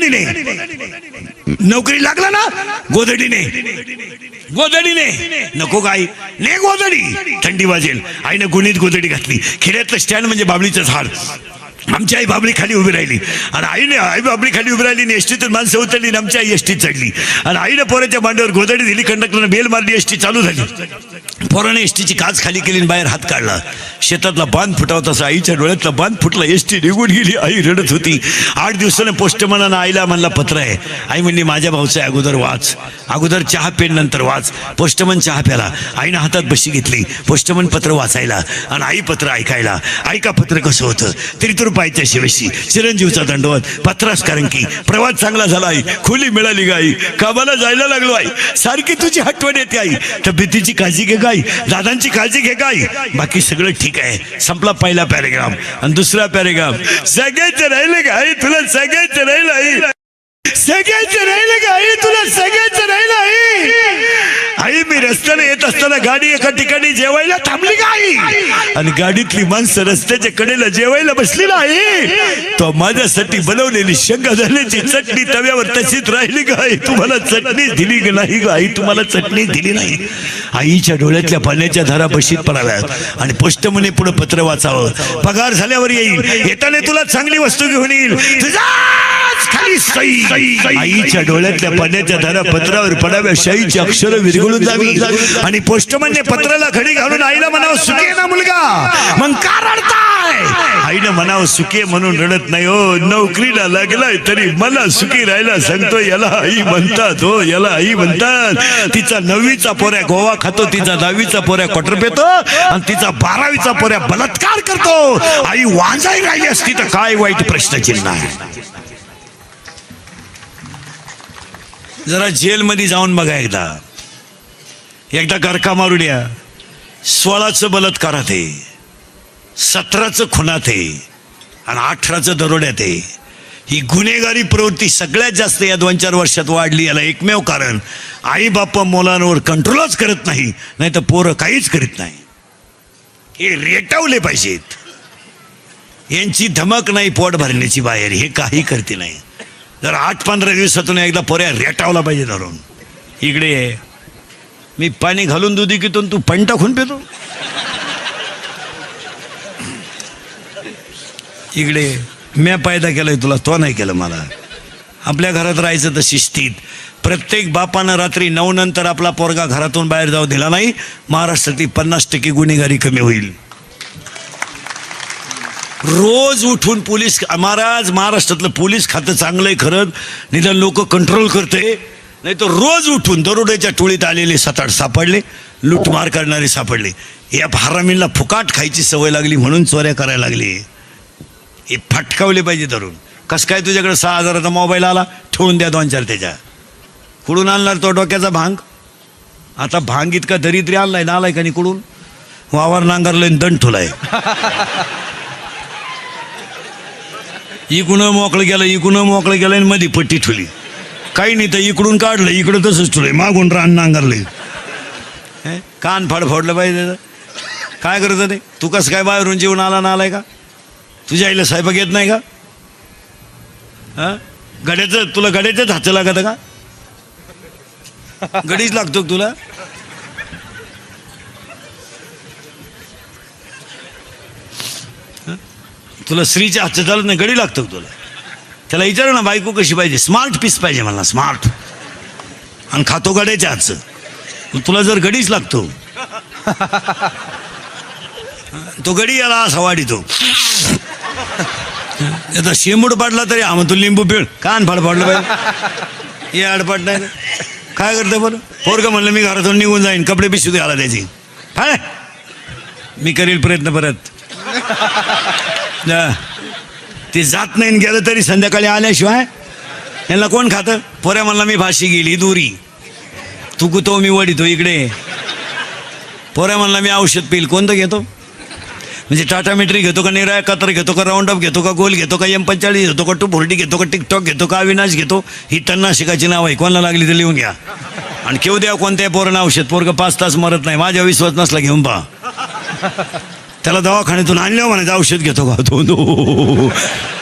गोधडीने नोकरी लागला ना, गोधडीने नको काय ने गोधडी, थंडी वाजेल. आईने गुणीत गोधडी घातली. खेड्यातलं स्टँड म्हणजे बाबळीचं झाड. आमची आई बाबळी खाली उभी राहिली आणि आई बाबळी खाली उभी राहिली. एसटीतून माणसं उतरली, आमची आई एसटीत चढली आणि आईने पोराच्या मांडीवर गोधडी दिली. कंडक्टरनं बेल मारली, एसटी चालू झाली. पोराने एसटीची काच खाली केली आणि बाहेर हात काढला. शेतातला बांध फुटावत असा आईच्या डोळ्यातला बांध फुटला. एसटी निघून गेली. आई रडत होती. 8 दिवसानं पोस्टमनानं आईला म्हणला पत्र आहे. आई म्हणली माझ्या भाऊचं आहे, अगोदर वाच, अगोदर चहा पेन नंतर वाच. पोस्टमन चहा प्याला. आईनं हातात बशी घेतली. पोस्टमन पत्र वाचायला आणि आई पत्र ऐकायला. ऐका पत्र कसं होतं. त्रितुरपायच्या शिवेशी चिरंजीवचा दंडवत. पत्रास कारण की प्रवास चांगला झाला आई, खोली मिळाली गाई, कामाला जायला लागलो आई, सारखी तुझी आठवण येते आई, तब्येतीची काळजी घे गाई, दादांची काळजी घे गाई, बाकी सगळं ठीक आहे. संपला पहिला पॅरेग्राफ. आणि दुसरा पॅरेग्राफ, सगळ्याचं राहिलं का आई, तुला सगळ्याचं राहिलं आई, सगळ्याचं राहिलं का आई, तुला सगळ्याचं राहिलं आई. आई मी रस्त्याने येत असताना गाडी एका ठिकाणी जेवायला थांबली का आई, आणि गाडीतली माणसं रस्त्याच्या कडेला जेवायला बसली ना आई, तो माझ्यासाठी बनवलेली शेंगादाण्याची चटणी तव्यावर तशीच राहिली का आई, तुम्हाला चटणी दिली की नाही ग आई, तुम्हाला चटणी दिली नाही. आईच्या डोळ्यातल्या पाण्याच्या धारा बशीत पडाव्यात आणि पोस्टमने पुढे पत्र वाचावं. पगार झाल्यावर येईल, येताना तुला चांगली वस्तू घेऊन येईल, तुझा खाली सई. आईच्या डोळ्यातल्या पाण्याच्या धारा पत्रावर पडाव्या, शाईची अक्षरं विरघळून जावी. आणि पोस्टमनने पत्राला खडी घालून आईला म्हणावं सुखी ना मुलगा, मग का रडताय. आईनं म्हणावं सुखी म्हणून रडत नाही हो, नोकरीला लागलाय तरी मला सुखी राहायला सांगतो, याला आई म्हणतात हो, याला आई म्हणतात. तिचा 9वीचा पोऱ्या गोवा खातो, तिचा 10वीचा पोऱ्या क्वार्टर पेतो आणि तिचा 12वीचा पोऱ्या बलात्कार करतो. आई वांजाई राहिली असती तर काय वाईट प्रश्नचिन्ह आहे. जरा जेलमध्ये जाऊन बघा एकदा गरका मारून या. 16चं बलात्कारात आहे, 17चं खुनात आहे आणि 18चं दरोड्यात आहे. ही गुन्हेगारी प्रवृत्ती सगळ्यात जास्त या 2-4 वर्षात वाढली. याला एकमेव कारण आई बापा मुलांवर कंट्रोलच करत नाही, नाही तर पोरं काहीच करीत नाही. हे रेटावले पाहिजेत. यांची धमक नाही पोट भरण्याची बाहेर, हे काही करते नाही. जर 8-15 दिवसातून एकदा पोऱ्या रेटावला पाहिजे धरून. इकडे मी पाणी घालून दुधी पितो, तू पण टाकून पितो. इकडे म्या पायदा केलाय तुला, तो नाही केलं मला. आपल्या घरात राहायचं तर शिस्तीत. प्रत्येक बापानं रात्री 9 नंतर आपला पोरगा घरातून बाहेर जाऊ दिला नाही, महाराष्ट्रातली 50% गुन्हेगारी कमी होईल. रोज उठून पोलीस, महाराष्ट्रातलं पोलीस खातं चांगलंय खरंच, निदान लोक कंट्रोल करते. नाही तर रोज उठून दरोड्याच्या टोळीत आलेले 7-8 सापडले, लूटमार करणारे सापडले. या हरामींना फुकाट खायची सवय लागली म्हणून चोऱ्या करायला लागली. हे फटकावले पाहिजे धरून. कसं काय तुझ्याकडे 6,000चा मोबाईल आला, ठेवून द्या 2-4 त्याच्या. कुठून आणणार तो डोक्याचा भांग. आता भांग इतका दरिद्री आणलाय ना, आलाय का नाही, कुठून वावर नांगरलंय दंड ठुलाय. इकडून मोकळं गेलं आणि मध्ये पट्टी ठुली. काही नाही तर इकडून काढलं, इकडं तसंच ठुलंय, मागून रान नांगरले. कान फाड फोडलं पाहिजे. काय करत ते तू, कसं काय बाहेरून जेवण आलाय का, तुझ्या आईला स्वयंपाक येत नाही का, तुला गड्याचंच हात लागत का, गडीच लागतो तुला. तुला स्त्रीच्या हातचं चालत नाही, गडी लागतो तुला. त्याला विचार ना बायको कशी पाहिजे, स्मार्ट पीस पाहिजे मला, स्मार्ट, आणि खातो गड्याच्या हातचं. तुला जर गडीच लागतो, तो गडी याला असा वाढीतो. आता शेंबूड पाडला तरी आम्ही तू लिंबू पिळ, कान फाड पाडलं पाहिजे. हे आडपाट नाही काय करतं बरं. पोरगं म्हणलं मी घरातून निघून जाईन, कपडे पिशवी आला त्याची, काय मी करील प्रयत्न परत. ते जात नाही गेलं तरी संध्याकाळी आल्याशिवाय यांना कोण खातं. पोऱ्या म्हणला मी भाशी गेली दुरी, तू कुतो मी वडितो. इकडे पोऱ्या म्हणला मी औषध पिल, कोणतं घेतो म्हणजे टाटा मेट्री घेतो का, निराया कतर घेतो का, राऊंड अप घेतो का, गोल घेतो का, M45 घेतो का, 240 घेतो का, टिकटॉक घेतो का, अविनाश घेतो. ही तन्नाशिकाची नाव आहे, कोणाला लागली तर लिहून घ्या. आणि केव द्या कोणत्या पोरांना औषध. पोरगं 5 तास मरत नाही, माझ्या विश्वास नसला घेऊन पहा. त्याला दवाखान्यातून आणल्यावर म्हणायचं औषध घेतो का, तो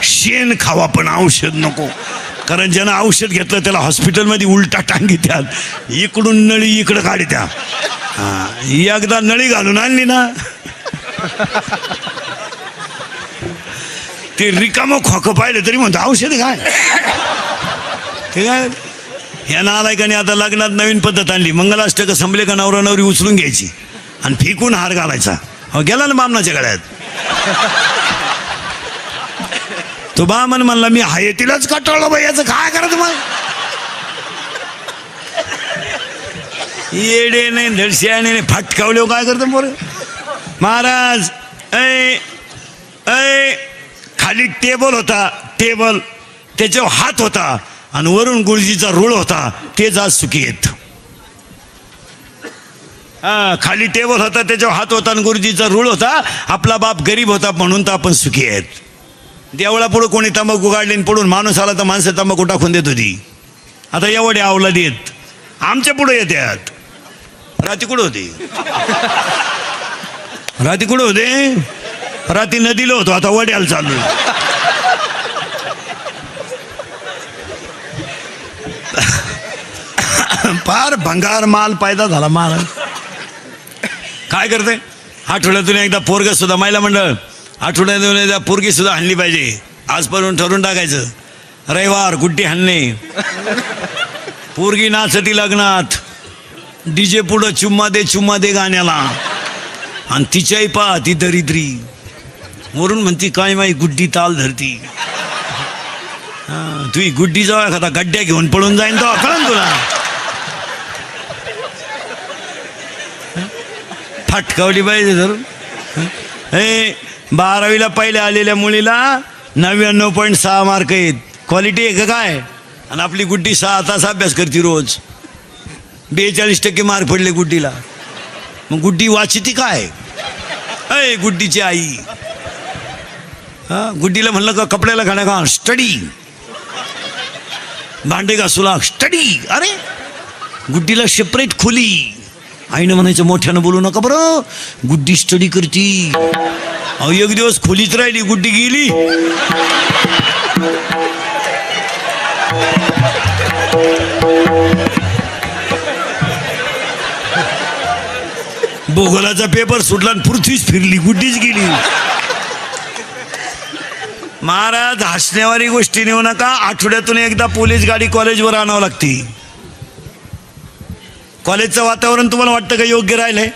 शेण खावा पण औषध नको. कारण ज्यानं औषध घेतलं त्याला हॉस्पिटलमध्ये उलटा टांगीत्यात, इकडून नळी इकडं काढत्या. एकदा नळी घालून आणली ना ते रिकामं खोकं पाहिलं तरी म्हणतो औषध काय. ते काय या नालायकाने आता लग्नात नवीन पद्धत आणली. मंगलाष्टक संपले का नवरा नवरी उचलून घ्यायची आणि फेकून हार घालायचा. गेला ना बामणाच्या गळ्यात. तो बामन म्हणला मी हाय तिलाच कटाळलो बाई, याचं काय करायचं मग. येडे नाही धडश्याने फाटकावले काय करतो पोरं. महाराज ऐ खाली टेबल होता, टेबल त्याच्यावर हात होता आणि वरून गुरुजीचा रूळ होता, तेच आज सुखी आहेत. खाली टेबल होता त्याच्यावर हात होता आणि गुरुजीचा रूळ होता. आपला बाप गरीब होता म्हणून तर आपण सुखी आहेत. देवळा पुढं कोणी तंबाखू काढली पडून माणूस आला तर माणसं तंबाखू टाकून देत होती. आता एवढे अवलादी आहेत आमच्या पुढे येतात. राती कुठं होते, राती कुठं होते, राती नदीला होतो, आता वड्याला चालू. फार भंगार माल पैदा झाला. माल काय करते, आठवड्यातून एकदा पोरग सुद्धा, महिला मंडळ आठवड्यातून एकदा पोरगी सुद्धा हाणली पाहिजे. आजपर्यंत ठरवून टाकायचं रविवार गुड्डी हाणणे. पोरगी नाचती लग्नात, डीजे पुढं चुम्मा दे गाण्याला, आणि तिच्याही पा ती दरिद्री वरून म्हणती काय माई गुड्डी ताल धरती. तुही गुड्डी जाऊ एखादा गड्ड्या घेऊन पळून जाईन तो कळन तुला. फटकावली पाहिजे धरून. 12वीला पहिले आलेल्या मुलीला 99.6 मार्क आहेत. क्वालिटी आहे का काय. आणि आपली गुड्डी 6 तास अभ्यास करते रोज. 42% मार्क पडले गुड्डीला. मग गुड्डी वाचिती काय. गुड्डीची आई. गुड्डीला म्हणलं का कपड्याला घाण्या का स्टडी, भांडे घासूला स्टडी. अरे गुड्डीला सेपरेट खोली. आईनं म्हणायचं मोठ्यानं बोलू नका बरं, गुड्डी स्टडी करती. अहो एक दिवस खोलीच राहिली, गुड्डी गेली. भूगोलाचा पेपर सुटला आणि पृथ्वीच फिरली, गुड्डीच गेली. महाराज हसण्यावारी गोष्टी नेऊ नका. आठवड्यातून एकदा पोलीस गाडी कॉलेजवर आणावं लागते. कॉलेजचं वातावरण तुम्हाला वाटतं का योग्य राहिलंय.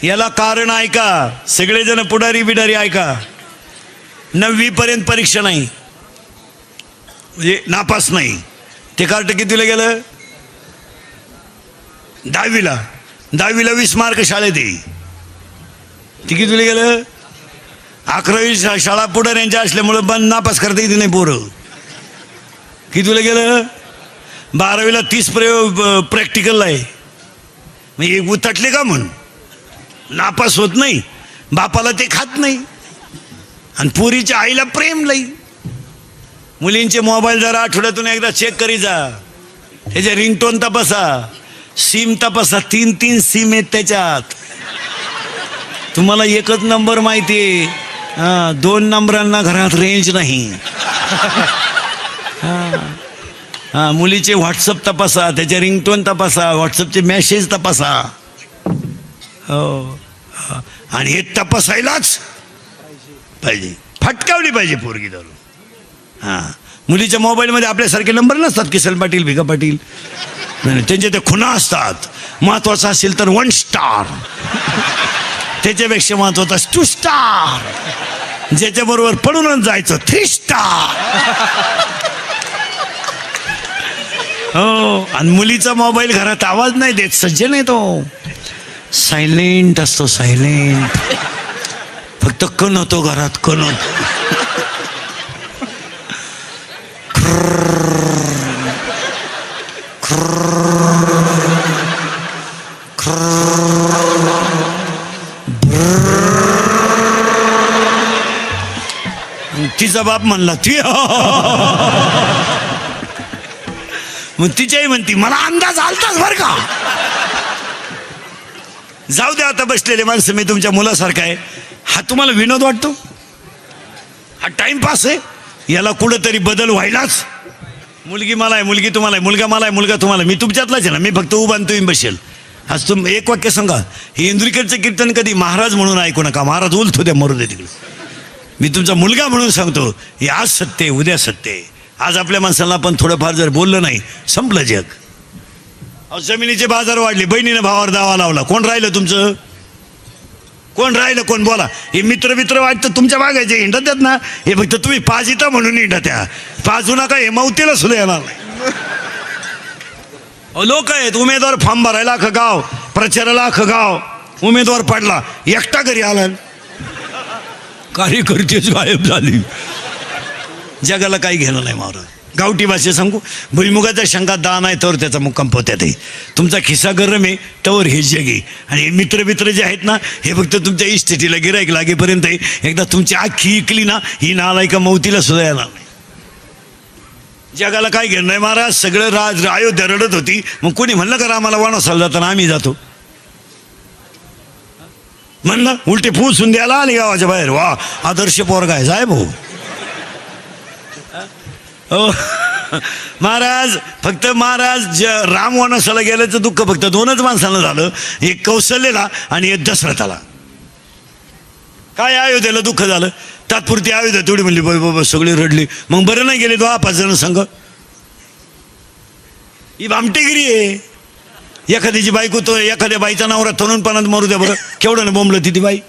याला कारण ऐका सगळेजण, पुढारी बिडारी ऐका. 9वी पर्यंत परीक्षा नाही, म्हणजे नापास नाही. ते कार्ट कितीला गेलं, 10वीला. 10वीला 20 मार्क शाळेत आहे. ते कितीला गेलं, 11वी शाळा पुढाऱ्यांच्या असल्यामुळं बंद नापास करता येते नाही पोरं. कितीला गेलं, 12वीला 30 प्रॅक्टिकल आहे. मग एक उतटले का म्हणून नापास होत नाही. बापाला ते खात नाही आणि पोरीच्या आईला प्रेम नाही. मुलींचे मोबाईल जरा आठवड्यातून एकदा चेक करी जा. त्याचे रिंगटोन तपासा, सिम तपासा. 3 सिम आहेत त्याच्यात. तुम्हाला एकच नंबर माहिती आहे, 2 नंबरांना घरात रेंज नाही. मुलीचे व्हॉट्सअप तपासा, त्याचे रिंगटोन तपासा, व्हॉट्सअपचे मेसेज तपासा. हो, आणि हे तपासायलाच पाहिजे. फटकावली पाहिजे पोरगी धरून. मुलीच्या मोबाईलमध्ये आपल्यासारखे नंबर नसतात, किसन पाटील, भिका पाटील. नाही, त्यांचे ते खुणा असतात. महत्वाचं असेल तर 1 स्टार, त्याच्यापेक्षा महत्वाचा 2 स्टार, ज्याच्याबरोबर पडूनच जायचं 3 स्टार. हो, आणि मुलीचा मोबाईल घरात आवाज नाही देत. सज्जन आहे तो, सायलेंट असतो, सायलेंट. फक्त कण होतो घरात, कण होतो. तिचा बाप म्हणला ती, मग तिच्याही म्हणती मला अंदाज आलताच बर का. जाऊ द्या आता बसलेले माणसं, मी तुमच्या मुलासारखा आहे. हा तुम्हाला विनोद वाटतो, हा टाइमपास आहे. याला कुठंतरी बदल व्हायलाच, मुलगी मला आहे, मुलगी तुम्हाला आहे, मुलगा मला आहे, मुलगा तुम्हाला. मी तुमच्यातलाच आहे ना, मी फक्त उभा आणि तुम्ही बसेल. आज एक वाक्य सांगा, हे इंद्रिकडचं कीर्तन कधी महाराज म्हणून ऐकू नका. महाराज उलतो द्या, मरू दे तिकडे. मी तुमचा मुलगा म्हणून सांगतो, हे आज सत्य आहे, उद्या सत्य आहे. आज आपल्या माणसाला आपण थोडंफार जर बोललं नाही, संपलं जग. जमिनीचे बाजार वाढले, बहिणीनं भावावर दावा लावला, कोण राहिलं तुमचं? कोण राहिलं? कोण बोला. हे मित्र वाटतं तुमच्या मागायचे हिंडत आहेत ना, हे फक्त तुम्ही पाजिता म्हणून हिंडत त्या. पाजू नका, हे मौतीला सुद्धा येणार नाही. लोक आहेत, उमेदवार फॉर्म भरायला अख्खं गाव, प्रचाराला अख्खं गाव, उमेदवार पडला, एकटा घरी आला, कार्यकर्तेच गायब झाली. जगाला काही घेणं नाही महाराज. गावठी भाषेत सांगू, भुईमुगाच्या शंकात दान आहे तर त्याचा मुक्काम पोत्यात आहे. तुमचा खिस्सा गरम आहे तवर हे जग आहे. आणि मित्र जे आहेत ना, हे फक्त तुमच्या इस्टेटीला गिराईक लागेपर्यंत आहे. एकदा तुमची आखी इकली ना, ही नालायका मौतीला सुद्धा येणार नाही. जगाला काय घेणं नाही महाराज. सगळं अयोध्या रडत होती, मग कोणी म्हणलं का आम्हाला वनवासाला जाताना आम्ही जातो म्हणलं? उलटे फुसून द्यायला आले गावाच्या बाहेर. वा, आदर्श पोरगा आहे साहेब. हो महाराज, फक्त महाराज राम वनवासाला गेल्याचं दुःख फक्त दोनच माणसाला झालं, एक कौशल्याला आणि एक दशरथाला. काय अयोध्येला दुःख झालं, तात्पुरती अयोध्या तेवढी म्हणली बाबा, सगळे रडले. मग बरं नाही गेले 2-5 जण संघ. ही भामटेगिरी आहे. एखाद्याची बायको, तो एखाद्या बाईचा नवरा तरुणपणात मरू द्या बरं, केवढं ना बोंबलं ती बाई.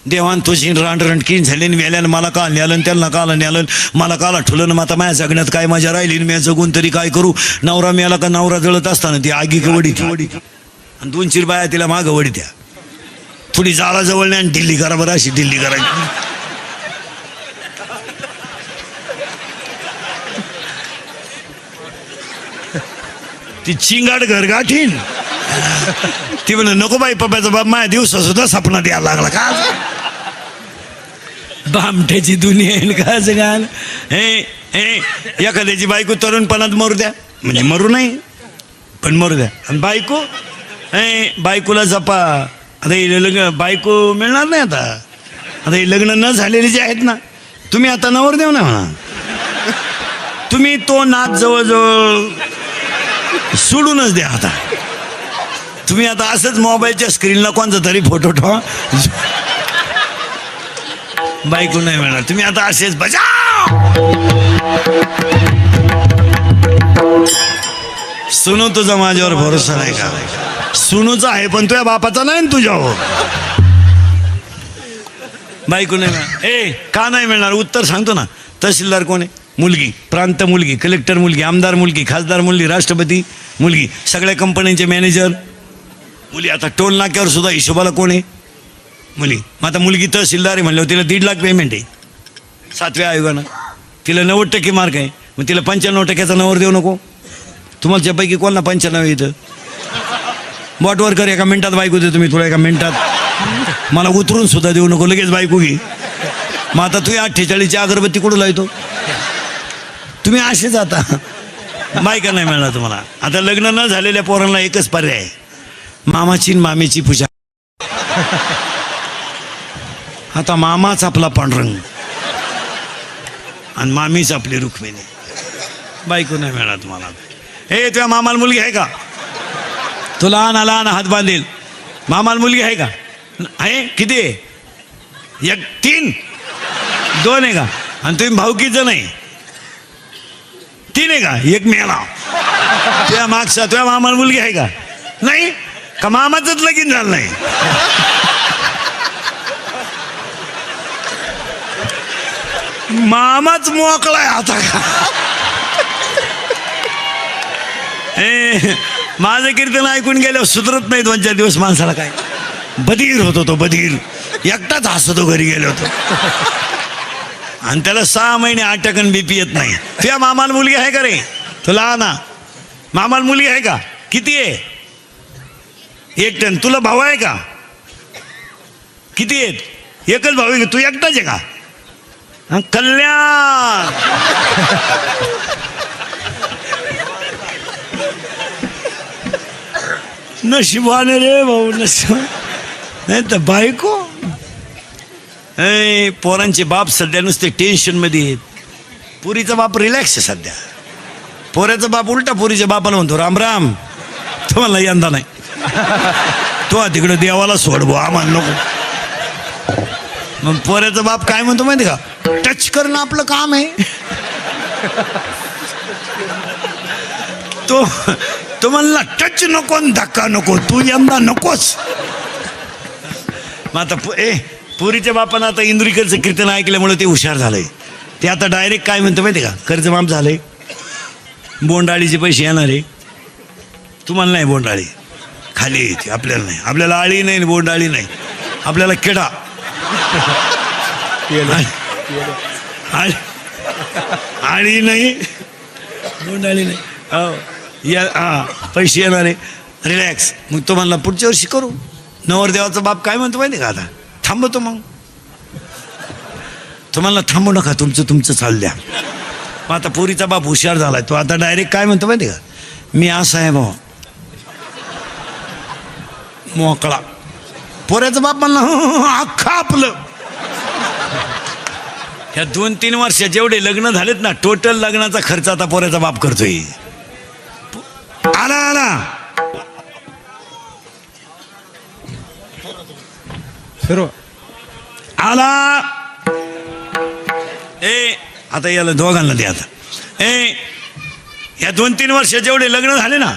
देवान तोशी रांडरणकीन झाले, व्याल्यानं मला काल न्यालं, त्यांना काल न्यालं, मला काला ठुलं. मग आता माझ्या जगण्यात काय मजा राहिली, मी जगून तरी काय करू. नवरा मिळाला का नवरा जळत असताना ती आगी वडी आणि 2-4 बाया तिला मागं वडी द्या. थोडी जाळा जवळ नाही आणि दिल्ली करा बरं, अशी दिल्ली करायची. ती चिंगाड घर गाठीन. ती म्हण नको बाई, पप्पाचा बाप माझ्या दिवसा सुद्धा सपना द्यायला लागला का. बामट्याची दुनिया आहे का जगाल. एखाद्याची बायको तरुणपणात मरू द्या, म्हणजे मरू नाही पण मरू द्या. आणि बायकोला जपा. आता हे लग्न बायको मिळणार नाही. आता हे लग्न न झालेले जे आहेत ना, तुम्ही आता नवर देऊ ना म्हणा, तुम्ही तो नाच जवळजवळ सोडूनच द्या. आता तुम्ही आता असंच मोबाईलच्या स्क्रीनला कोणता तरी फोटो ठेवा, बायको नाही मिळणार. तुम्ही आता असेच बजाव. सुनू, तुझा माझ्यावर भरोसा नाही का? सुनूचा आहे पण तुझ्या बापाचा नाही ना तुझ्यावर. बायको नाही मिळणार. का नाही मिळणार? उत्तर सांगतो ना. तहसीलदार कोण आहे? मुलगी. प्रांत मुलगी, कलेक्टर मुलगी, आमदार मुलगी, खासदार मुलगी, राष्ट्रपती मुलगी, सगळ्या कंपन्यांचे मॅनेजर मुली. आता टोल नाक्यावर सुद्धा हिशोबाला कोण आहे? मुली. मग आता मुलगी तहसीलदार आहे म्हणल्यावर तिला 1.5 लाख पेमेंट आहे 7व्या आयोगानं. तिला 90% मार्क आहे, मग तिला 95% नवर देऊ नको. तुम्हाला त्यापैकी कोणाला 95 येतं? बॉटवर कर, एका मिनिटात बायको देतो मी तुला, एका मिनिटात. मला उतरून सुद्धा देऊ नको, लगेच बायको घे. मग आता तुम्ही 48ची अगरबत्ती कुठं लावतो? तुम्ही असेच आता बायका नाही मिळणार तुम्हाला. आता लग्न न झालेल्या पोरांना एकच पर्याय आहे, मामाची मामीची पूजा. आता मामाच आपला पांडुरंग आणि मामीच आपली रुक्मिणी. बायको नाही मिळणार तुम्हाला. तुझ्या मामाला मुलगी आहे का? तो लहान हात बांधेल. मामाला मुलगी आहे का? आहे. किती आहे? 1, 3, 2 आहे का? आणि तुम्ही भाऊकीचं नाही 3 आहे का? 1 मेला. तुझ्या मागचा तुझ्या मामाला मुलगी आहे का? नाही का? मामाचंच लगीन झालं नाही. मामाच मोकळाय आता का? माझं कीर्तन ऐकून गेल्यावर सुधरत नाही 2-4 दिवस माणसाला. काय बधीर होतो तो, बधीर. एकटाच हसतो घरी गेलो होतो. आणि त्याला 6 महिने 8% BP येत नाही. तुझ्या मामाला मुलगी आहे का रे? तुला ना मामाला मुलगी आहे का? किती आहे? 1 टन. तुला भाऊ आहे का? किती आहेत? एकच भाऊ आहे. तू एकटाच आहे का? कल्याण. नशिबाने रे भाऊ, नशीब. नाही तर बायको. पोरांचे बाप सध्या नुसते टेन्शन मध्ये आहेत. पुरीचा बाप रिलॅक्स आहे सध्या. पोऱ्याचा बाप उलटा पोरीच्या बापाला म्हणतो राम राम, तुम्हाला यंदा नाही, तो तिकडं देवाला सोड भाऊ, आम्हाला नको. मग पोऱ्याचा बाप काय म्हणतो माहिती का, टच करणं आपलं काम आहे. तो म्हणला टच नको धक्का नको, तू यंदा नकोस. मग आता पुरीच्या बापानं आता इंद्रिकरचं कीर्तन ऐकल्यामुळे ते हुशार झालंय. ते आता डायरेक्ट काय म्हणतो माहिती का, कर्ज माफ झालंय, बोंडाळीचे पैसे येणार आहे. तुम्हाला नाही बोंडाळी, खाली येते, आपल्याला नाही. आपल्याला आळी नाही, बोंडाळी नाही, आपल्याला किडा. आळी नाही, बोंडाळी नाही. हो या, हां पैसे येणार आहे, रिलॅक्स. मग तो म्हणला पुढच्या वर्षी करू. नवरदेवाचा बाप काय म्हणतो माहिती का, आता थांबवतो. मग तुम्हाला थांबू नका, तुमचं चालू द्या. मग आता पोरीचा बाप हुशार झालाय, तो आता डायरेक्ट काय म्हणतो माहिती का, मी असा आहे भाऊ, मोकळा. पोऱ्याचा बाप म्हणला अख्खा आपलं. ह्या 2-3 वर्षात जेवढे लग्न झालेत ना, टोटल लग्नाचा खर्च आता पोऱ्याचा बाप करतोय. आला आला आता याला दोघांना द्या. आता या 2-3 वर्षात जेवढे लग्न झाले ना,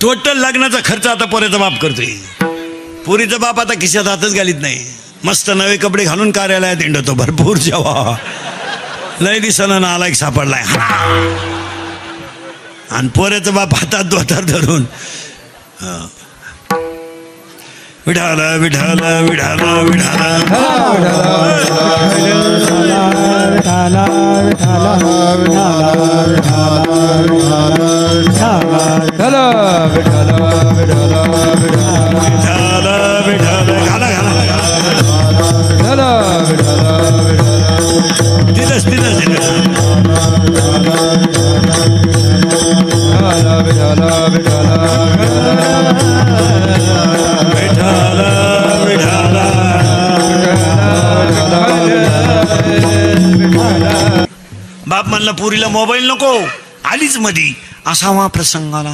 टोटल लग्नाचा खर्च आता पोऱ्याचा बाप करतोय. पोरीचा बाप आता खिशात हातच घालीत नाही, मस्त नवे कपडे घालून कार्यालयात हिंडतो, भरपूर जेव्हा लय दिसाना नालायक सापडलाय. आणि पोऱ्याचा बाप हातात दोतार धरून विठाला विठाला विठाला विठाला बाप म्हणला पुरीला मोबाईल नको, आलीच मधी. असावा प्रसंगाला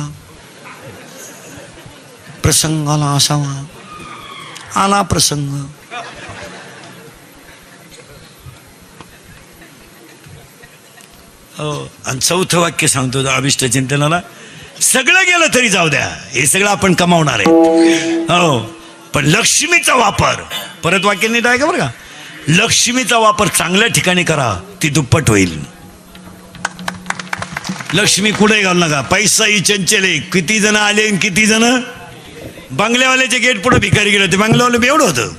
असावा, आला प्रसंग. हो. आणि 4थं वाक्य सांगतो अभिष्ट चिंतनाला, सगळं गेलं तरी जाऊ द्या, हे सगळं आपण कमावणार आहे. हो, पण लक्ष्मीचा वापर, परत वाक्य नीट आहे का बरं का, लक्ष्मीचा वापर चांगल्या ठिकाणी करा, ती दुप्पट होईल. लक्ष्मी कुठे घालू नका. पैसा ही चंचले, किती जण आले, किती जण बंगल्यावाल्याच्या गेट पुढे भिकारी गेले होते. बंगल्यावाले एवढं होतं,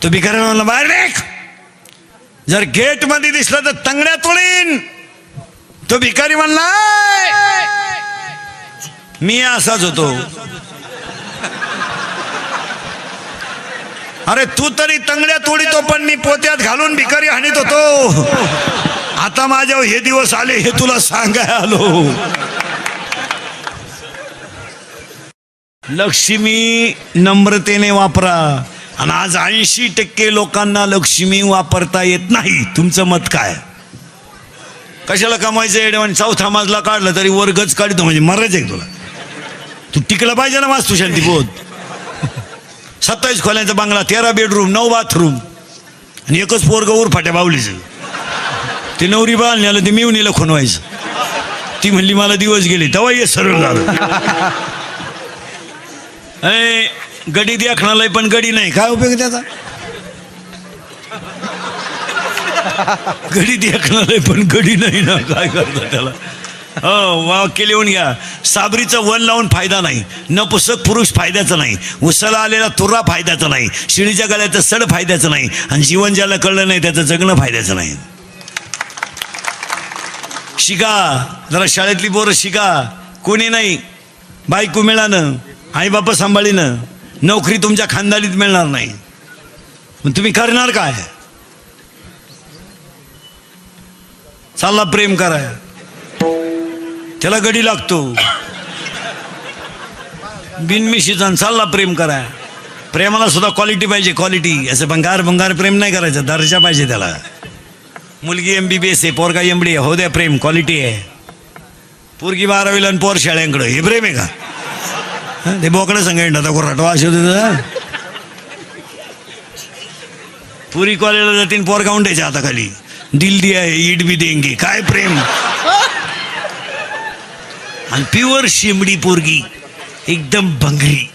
तो भिकारी म्हणला बाहेर देख, जर गेट मध्ये दिसला तर तंगड्या तोडीन. तो भिकारी म्हणला मी असाच होतो. अरे तू तरी तंगड्या तोडीतो, पण मी पोत्यात घालून भिकारी हाणीत होतो. आता माझ्या हे दिवस आले, हे तुला सांगाय आलो. लक्ष्मी नम्रतेने वापरा. आणि आज 80% लोकांना लक्ष्मी वापरता येत नाही. तुमचं मत काय? कशाला कमायचं एवढं? 4था मजला काढला तरी वर्गच काढतो म्हणजे मरायचं आहे तुला. तू टिकला पाहिजे ना वास्तू शांती बोध. 27 खोल्यांचा बंगला, 13 बेडरूम, 9 बाथरूम आणि एकच पोरग ऊर फाट्या बावलीचं. ते नवरी बाल न्याला, ते मिवणीला खुणवायचं. ती म्हणली मला दिवस गेले, तेव्हा ये सरळ झालं. गडी देखणालाय पण गडी नाही, काय उपयोग त्याचा? गडी देखणालाय पण गडी नाही ना, काय करतात त्याला? हो, वाक्य लिहून घ्या. साबरीचं वन लावून फायदा नाही, नपुसक पुरुष फायद्याचं नाही, उसाला आलेला तुरा फायद्याचा नाही, शिळीच्या गळ्याचं सड फायद्याचं नाही, आणि जीवन ज्याला कळलं नाही त्याचं जगणं फायद्याचं नाही. शिका जरा, शाळेतली पोरं शिका. कोणी नाही, बायको मिळालं, आई बापा सांभाळीनं, नोकरी तुमच्या खानदानीत मिळणार नाही, मग तुम्ही करणार काय? चालला प्रेम कराय, त्याला गडी लागतो. बिनमिशीचा चालला प्रेम कराय. प्रेमाला सुद्धा क्वालिटी पाहिजे, क्वालिटी. असं भंगार प्रेम नाही करायचं, दर्जा पाहिजे त्याला. मुलगी MBBS आहे, पोरगा MD आहे, हो द्या प्रेम, क्वालिटी आहे. पोरगी 12वीला आणि पोर शाळ्यांकडं, हे प्रेम आहे का? ते बोकडं सांगायचं आता कोराटवा असे होते. पुरी कॉलेजला जातील, पोर गाऊन द्यायच्या हाताखाली, दिल दिया है ईट भी देंगे. काय प्रेम. आणि प्युअर शिमडी पोरगी, एकदम भंगरी,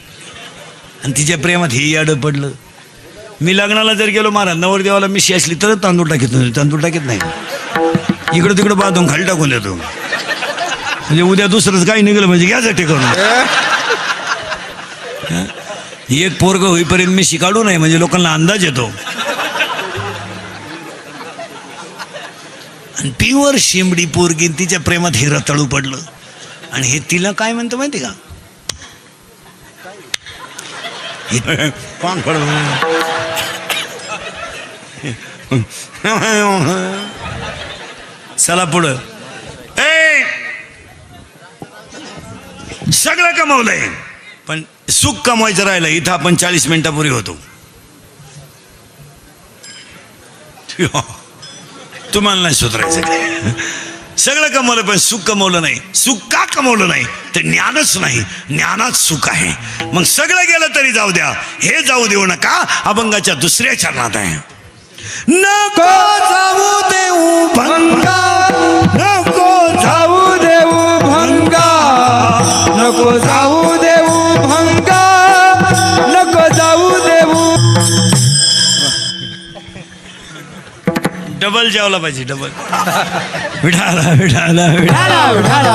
आणि तिच्या प्रेमात हे याडं पडलं. मी लग्नाला जर गेलो महाराज, नवरदेवाला मिशी असली तर तांदूळ टाकीत नाही, तांदूळ टाकीत नाही, इकडं तिकडं बांधून खाली टाकून देतो. म्हणजे उद्या दुसरंच काही निघलं म्हणजे घ्यायचं करून. एक पोरग होईपर्यंत मिशी काढू नये म्हणजे लोकांना अंदाज येतो. आणि प्युअर शिमडी पोरगी, तिच्या प्रेमात हे रताळू पडलं. आणि हे तिला काय म्हणतं माहिती का? चला पुढं. सगळं कमावलंय पण सुख कमवायचं राहिलं. इथं आपण 40 मिनिटापूर्वी होतो. तुम्हाला नाही सुधारायचं. सगळं कमवलं पण सुख कमवलं नाही. सुख का कमवलं नाही? तर ज्ञानच नाही. ज्ञानात सुख आहे. मग सगळं गेलं तरी जाऊ द्या, हे जाऊ देऊ नका. अभंगाच्या दुसऱ्या चरणात आहे, नको जाऊ देऊ भंगा, नको जाऊ देऊ भंगा, नको जाऊ देऊ भंगा, नको जाऊ देऊ. डबल जेवला पाहिजे, डबल. विठाला विठाला विठाला.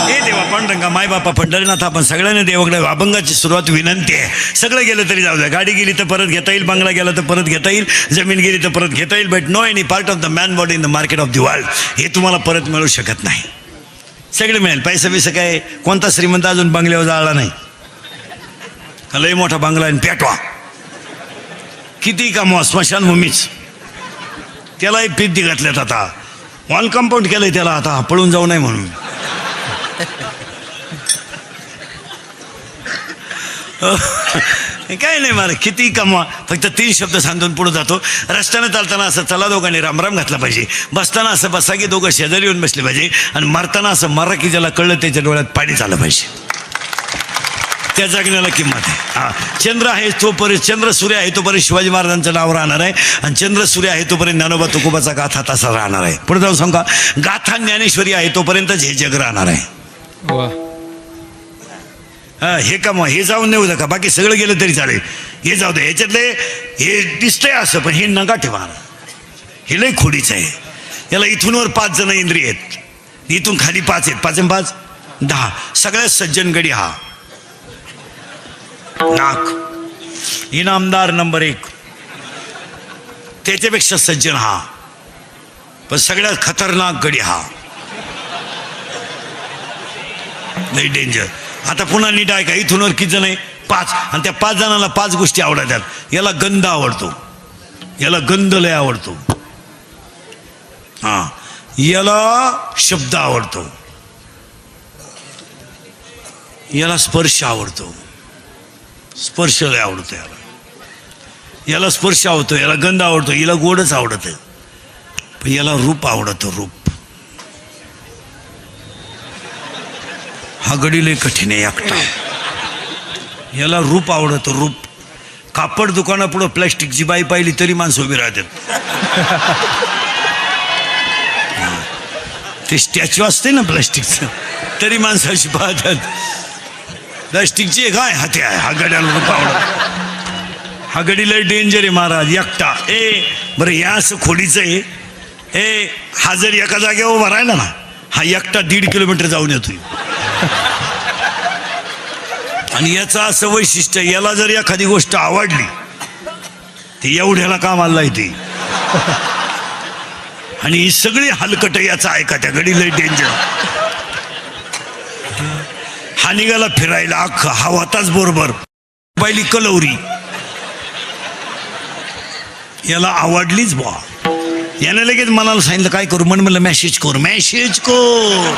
हे देवा पांडुरंगा, माय बापा पंढरीनाथ, आपण सगळ्यांनी देवाकडे अभंगाची सुरुवात विनंती आहे. सगळं गेलं तरी जाऊ द्या. गाडी गेली तर परत घेता येईल, बंगला गेला तर परत घेता येईल, जमीन गेली तर परत घेता येईल, but no any part of the man body in the market of the world. हे तुम्हाला परत मिळू शकत नाही. सगळे मिळेल. पैसा बिसा काय, कोणता श्रीमंत अजून बंगल्यावर जाळला नाही. लय मोठा बंगला आणि पेटवा, किती कमवा, स्मशानभूमीच. त्यालाही पिद्दी घातल्यात आता, वॉल कंपाऊंड केलंय त्याला आता, पळून जाऊ नये म्हणून. काय नाही मला, किती कमवा, फक्त 3 शब्द सांगून पुढे जातो. रस्त्यानं चालताना असं चला दोघांनी रामराम घातला पाहिजे, बसताना असं बसा की दोघं शेजारी येऊन बसले पाहिजे, आणि मरताना असं मरा की ज्याला कळलं त्याच्या डोळ्यात पाणी चाललं पाहिजे. त्या जगण्याला किंमत आहे. हा, चंद्र आहे तोपर्यंत, चंद्र सूर्य आहे तोपर्यंत शिवाजी महाराजांचं नाव राहणार आहे, आणि चंद्र सूर्य आहे तोपर्यंत ज्ञानोबा तुकोबाचा गाथा तसा राहणार आहे. पुढे जाऊन सांगा, गाथा ज्ञानेश्वरी आहे तोपर्यंतच हे जग राहणार आहे. हा, हे कमवा, हे जाऊन नाही का, बाकी सगळं गेलं तरी चालेल. हे जाऊ दे, ह्याच्यातले हे दिसतंय असं, पण हे नका ठेवा. हे लय खोडीचं आहे. याला इथून वर 5 जण इंद्रिय आहेत, इथून खाली 5 आहेत. 5 आणि 5 10. सगळ्यात सज्जन गडी हा नाक, इनामदार नंबर 1. त्याच्यापेक्षा सज्जन हा, पण सगळ्यात खतरनाक गडी हा, लय डेंजर. आता पुन्हा नीट आहे का, इथून वर किती जण आहे? 5. आणि त्या 5 जणांना 5 गोष्टी आवडतात. याला गंध आवडतो, याला गंध लय आवडतो. हा, याला शब्द आवडतो, याला स्पर्श आवडतो, स्पर्श लय आवडतो याला. याला स्पर्श आवडतो, याला गंध आवडतो, याला गोडच आवडत, पण याला रूप आवडतं, रूप. हा गडी लय कठीण आहे एकटा. याला रूप आवडतं, रूप. कापड दुकानापुढं प्लॅस्टिकची बाई पाहिली तरी माणसं उभी राहतात. ते स्टॅच्यू असते ना प्लॅस्टिकचं, तरी माणसं अशी पाहतात. प्लॅस्टिकची आहे काय, हाती आहे. हा गड्याला रूप आवडत. हा गडी लय डेंजर आहे महाराज, एकटा. बरं, या असं खोडीचं आहे. हा जर एका जागेवर उभा राहिला ना, हा एकटा 1.5 किलोमीटर जाऊन येतोय. आणि याचं असं वैशिष्ट्य, याला जर एखादी गोष्ट आवडली ती एवढ्याला कामाला येते. आणि ही सगळी हलकट याचं ऐका, त्या गडी लय डेंजर. हा निघाला फिरायला, अख्खा हा होताच बरोबर. पहिली कलवरी याला आवडलीच बुवा. याने लगेच मनाला सांगितलं काय करू, म्हणलं मेसेज कर, मेसेज कर.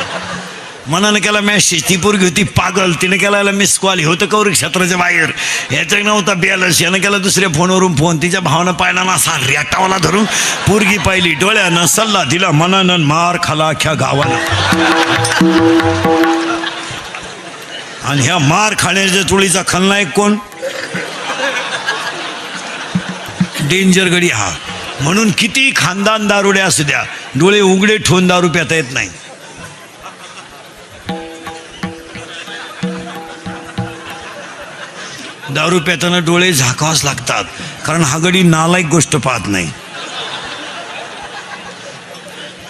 मनानं केला मॅसेज, ती पोरगी होती पागल, तिने केला मिस कॉल, होतं कौर क्षेत्राच्या बाहेर, ह्याचं नव्हता बॅलन्स, यानं केला दुसऱ्या फोनवरून फोन, तिच्या भावानं पाहिला ना असा रेटावाला धरून पोरगी पाहिली, डोळ्यानं सल्ला दिला, मनानं मार खाला अख्ख्या गावानं. आणि ह्या मार खाण्याच्या टोळीचा खलनायक कोण? डेंजर गडी हा. म्हणून किती खानदान दारुडे असू द्या, डोळे उघडे ठेवून दारू प्याता येत नाही. दारू प्याताना डोळे झाकावाच लागतात, कारण हा गडी नालायक गोष्ट पाहत नाही.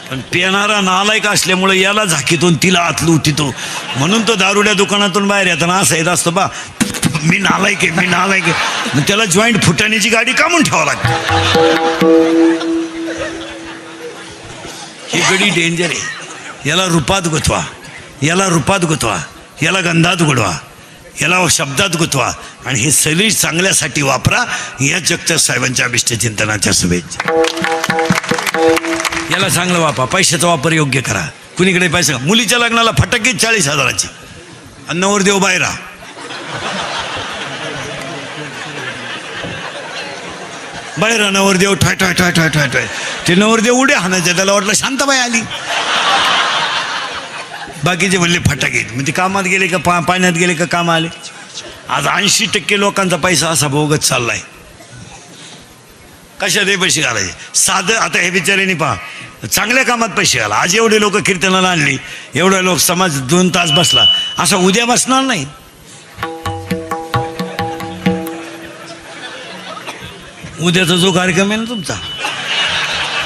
पण पिणारा नालायक असल्यामुळे याला झाकीतून तिला आतलू उठितो. म्हणून तो दारुड्या दुकानातून बाहेर येताना असं येत असतो, बा मी नालायक आहे, मी नालायक आहे. मग त्याला जॉईंट फुटाण्याची गाडी कामून ठेवावं लागते. ही गडी डेंजर आहे. याला रूपात गुंतवा, याला रूपात गुंतवा, याला गंधात गुडवा, याला शब्दात गुंतवा, आणि हे सगळी चांगल्यासाठी वापरा. या जगच्या साहेबांच्या अभिष्ट चिंतनाच्या शुभेच्छा. याला चांगलं वापरा, पैशाचा वापर योग्य करा. कुणीकडे पैसा, मुलीच्या लग्नाला फटाके 40,000ची, आणि नवरदेव बाहेर, बाहेर नवरदेव ठॉय ठॉय ठॉय ठॉय ठॉय ठॉय. ते नवरदेव उड्या हाणायचे, त्याला वाटलं शांताबाई आली. बाकीचे म्हणले फटाके, म्हणजे कामात गेले का पाण्यात गेले का काम आले. आज 80% लोकांचा पैसा असा भोगत चाललाय. कशात हे पैसे घालायचे साधं. आता हे बिचाऱ्यांनी पहा, चांगल्या कामात पैसे घाला. आज एवढे लोक कीर्तनाला आणली, एवढे लोक समाज 2 तास बसला, असा उद्या बसणार नाही. उद्याचा जो कार्यक्रम आहे ना तुमचा,